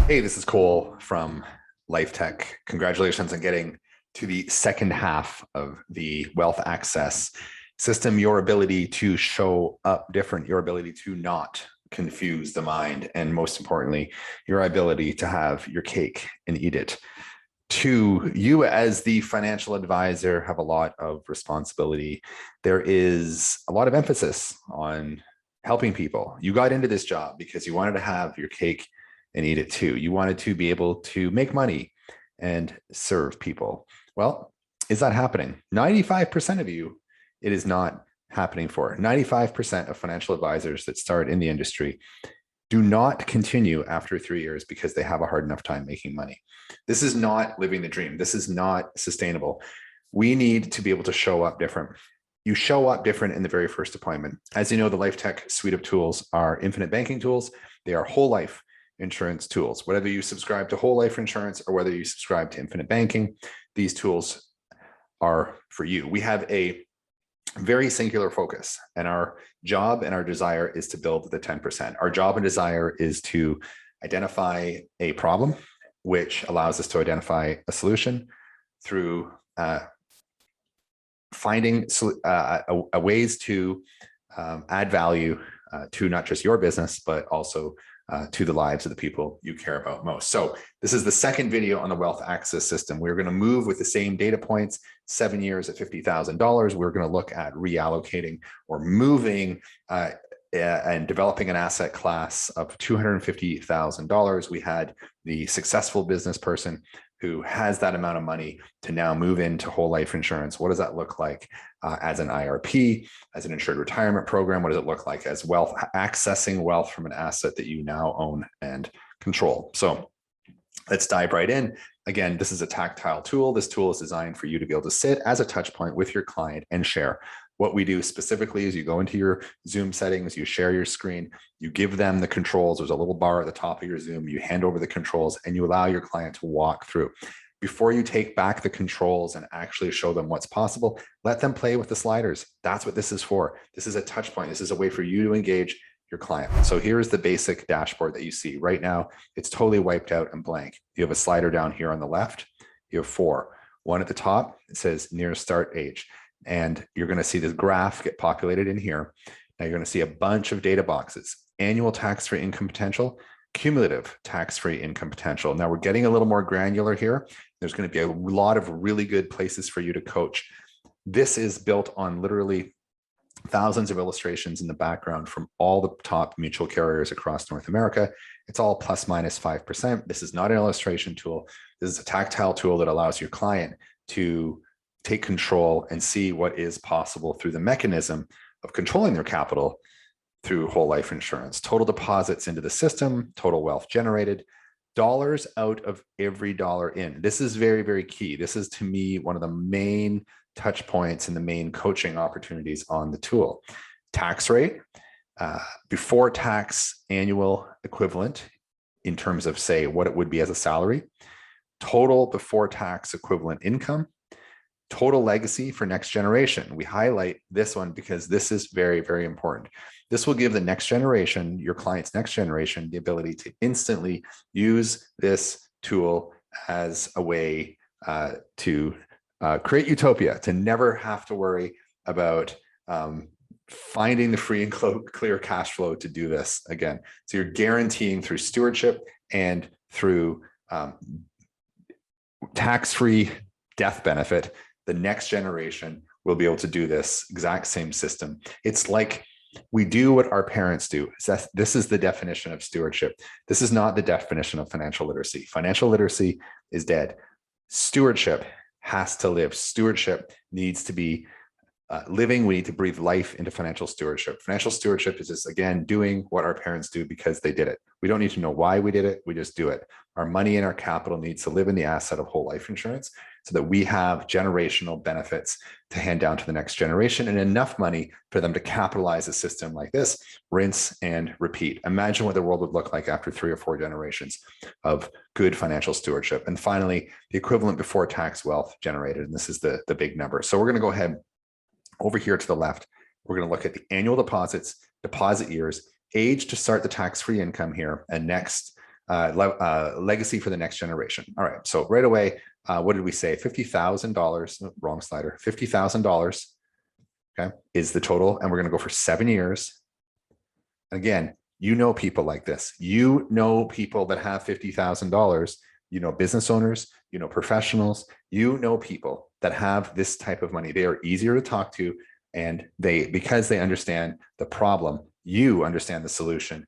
Hey, this is Cole from LifeTech. Congratulations on getting to the second half of the wealth access system. Your ability to show up different, your ability to not confuse the mind, and most importantly, your ability to have your cake and eat it. To you, as the financial advisor, have a lot of responsibility. There is a lot of emphasis on helping people. You got into this job because you wanted to have your cake and eat it too. You wanted to be able to make money and serve people. Well, is that happening? 95% of you, it is not happening for. 95% of financial advisors that start in the industry do not continue after 3 years because they have a hard enough time making money. This is not living the dream. This is not sustainable. We need to be able to show up different. You show up different in the very first appointment. As you know, the LifeTech suite of tools are infinite banking tools. They are whole life insurance tools. Whether you subscribe to whole life insurance or whether you subscribe to infinite banking, these tools are for you. We have a very singular focus, and our job and our desire is to build the 10%. Our job and desire is to identify a problem, which allows us to identify a solution through finding ways to add value to not just your business, but also to the lives of the people you care about most. So this is the second video on the wealth access system. We're going to move with the same data points, 7 years at $50,000. We're going to look at reallocating or moving and developing an asset class of $250,000. We had the successful business person who has that amount of money to now move into whole life insurance. What does that look like as an IRP, as an insured retirement program? What does it look like as wealth, accessing wealth from an asset that you now own and control? So let's dive right in. Again, this is a tactile tool. This tool is designed for you to be able to sit as a touch point with your client and share. What we do specifically is you go into your Zoom settings, you share your screen, you give them the controls. There's a little bar at the top of your Zoom. You hand over the controls and you allow your client to walk through. Before you take back the controls and actually show them what's possible, let them play with the sliders. That's what this is for. This is a touch point. This is a way for you to engage your client. So here's the basic dashboard that you see. Right now, it's totally wiped out and blank. You have a slider down here on the left. You have four. One at the top, it says near start age. And you're going to see this graph get populated in here. Now you're going to see a bunch of data boxes: annual tax-free income potential, cumulative tax-free income potential. Now we're getting a little more granular here. There's going to be a lot of really good places for you to coach. This is built on literally thousands of illustrations in the background from all the top mutual carriers across North America. It's all plus minus 5%. This is not an illustration tool. This is a tactile tool that allows your client to take control and see what is possible through the mechanism of controlling their capital through whole life insurance. Total deposits into the system, total wealth generated, dollars out of every dollar in. This is very, very key. This is, to me, one of the main touch points and the main coaching opportunities on the tool. Tax rate, before tax annual equivalent in terms of, say, what it would be as a salary, total before tax equivalent income, total legacy for next generation. We highlight this one because this is very, very important. This will give the next generation, your client's next generation, the ability to instantly use this tool as a way to create utopia, to never have to worry about finding the free and clear cash flow to do this again. So you're guaranteeing through stewardship and through tax-free death benefit, the next generation will be able to do this exact same system. It's like we do what our parents do. This is the definition of stewardship. This is not the definition of financial literacy. Financial literacy is dead. Stewardship has to live. Stewardship needs to be living. We need to breathe life into financial stewardship. Financial stewardship is just, again, doing what our parents do because they did it. We don't need to know why we did it. We just do it. Our money and our capital needs to live in the asset of whole life insurance so that we have generational benefits to hand down to the next generation and enough money for them to capitalize a system like this, rinse and repeat. Imagine what the world would look like after 3 or 4 generations of good financial stewardship. And finally, the equivalent before tax wealth generated. And this is the big number. So we're going to go ahead over here to the left. We're going to look at the annual deposits, deposit years, age to start the tax-free income here, and next legacy for the next generation. All right, so right away, what did we say? $50,000, wrong slider, $50,000, okay, is the total, and we're gonna go for 7 years. Again, you know people like this. You know people that have $50,000. You know business owners, you know professionals, you know people that have this type of money. They are easier to talk to, and because they understand the problem, you understand the solution.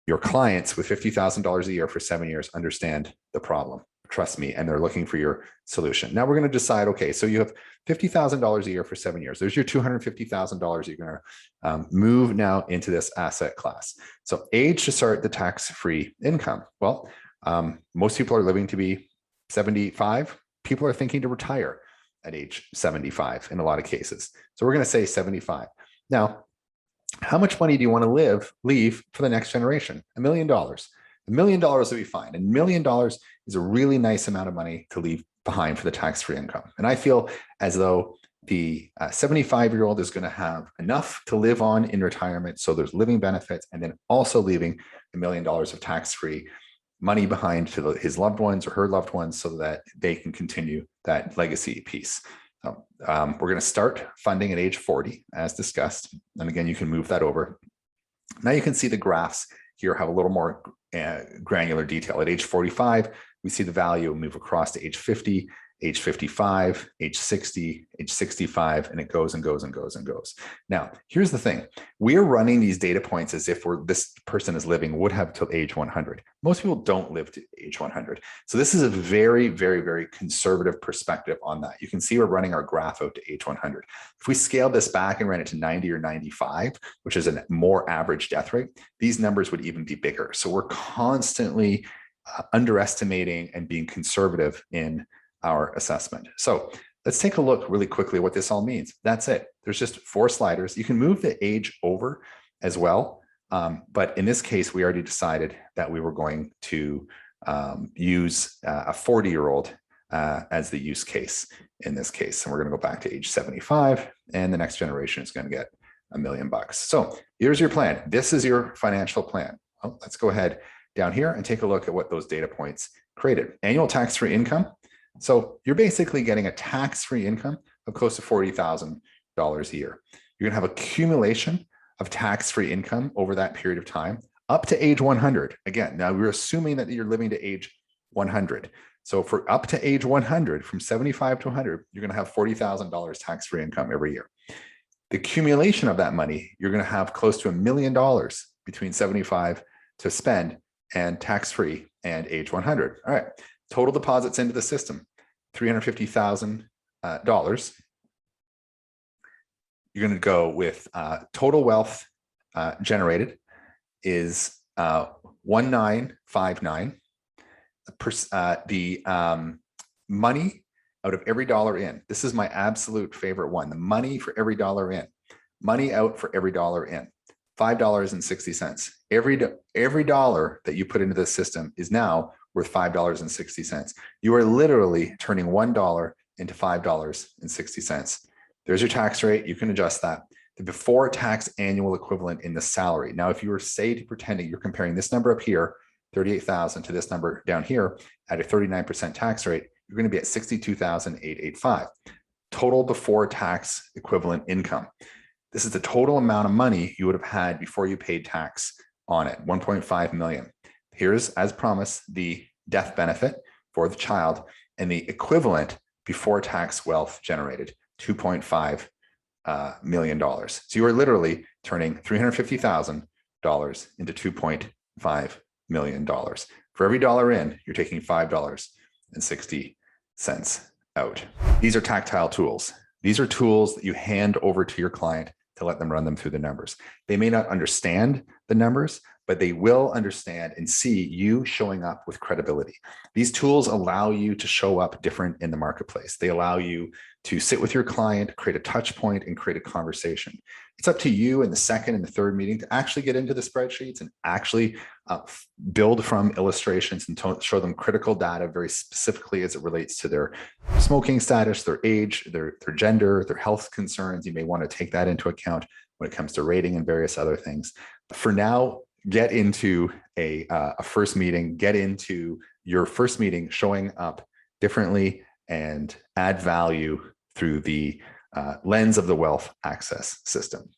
Your clients with $50,000 a year for 7 years understand the problem. Trust me, and they're looking for your solution. Now we're going to decide, okay, so you have $50,000 a year for 7 years. There's your $250,000 you're going to move now into this asset class. So age to start the tax-free income. Well, most people are living to be 75. People are thinking to retire at age 75 in a lot of cases. So we're going to say 75. Now, how much money do you want to leave for the next generation? $1 million. $1 million would be fine. $1 million is a really nice amount of money to leave behind for the tax-free income. And I feel as though the 75-year-old is going to have enough to live on in retirement. So there's living benefits, and then also leaving $1 million of tax-free money behind to his loved ones or her loved ones so that they can continue that legacy piece. So, we're going to start funding at age 40, as discussed. And again, you can move that over. Now you can see the graphs here have a little more granular detail. At age 45, we see the value move across to age 50, age 55, age 60, age 65, and it goes and goes and goes and goes. Now, here's the thing. We're running these data points as if this person is living would have till age 100. Most people don't live to age 100. So this is a very, very, very conservative perspective on that. You can see we're running our graph out to age 100. If we scale this back and ran it to 90 or 95, which is a more average death rate, these numbers would even be bigger. So we're constantly underestimating and being conservative in our assessment. So let's take a look really quickly at what this all means. That's it. There's just 4 sliders. You can move the age over as well. But in this case, we already decided that we were going to use a 40-year-old as the use case in this case. And we're going to go back to age 75, and the next generation is going to get $1 million. So here's your plan. This is your financial plan. Well, let's go ahead down here and take a look at what those data points created. Annual tax-free income. So you're basically getting a tax-free income of close to $40,000 a year. You're gonna have accumulation of tax-free income over that period of time up to age 100. Again, now we're assuming that you're living to age 100. So for up to age 100, from 75 to 100, you're gonna have $40,000 tax-free income every year. The accumulation of that money, you're gonna have close to $1 million between 75 to spend and tax-free and age 100. All right. Total deposits into the system, $350,000. You're going to go with total wealth generated is 1959. The money out of every dollar in. This is my absolute favorite one. The money for every dollar in. Money out for every dollar in. $5.60. Every dollar that you put into the system is now worth $5.60. You are literally turning $1 into $5.60. There's your tax rate. You can adjust that. The before tax annual equivalent in the salary. Now, if you were pretending you're comparing this number up here, 38,000, to this number down here at a 39% tax rate, you're going to be at 62,885. Total before tax equivalent income. This is the total amount of money you would have had before you paid tax on it, 1.5 million. Here's, as promised, the death benefit for the child and the equivalent before tax wealth generated, $2.5 million. So you are literally turning $350,000 into $2.5 million. For every dollar in, you're taking $5.60 out. These are tactile tools. These are tools that you hand over to your client to let them run them through the numbers. They may not understand the numbers, but they will understand and see you showing up with credibility. These tools allow you to show up different in the marketplace. They allow you to sit with your client, create a touch point, and create a conversation. It's up to you in the second and the third meeting to actually get into the spreadsheets and actually build from illustrations and show them critical data very specifically as it relates to their smoking status, their age, their gender, their health concerns. You may want to take that into account when it comes to rating and various other things. For now, get into a first meeting, get into your first meeting showing up differently and add value through the lens of the wealth access system.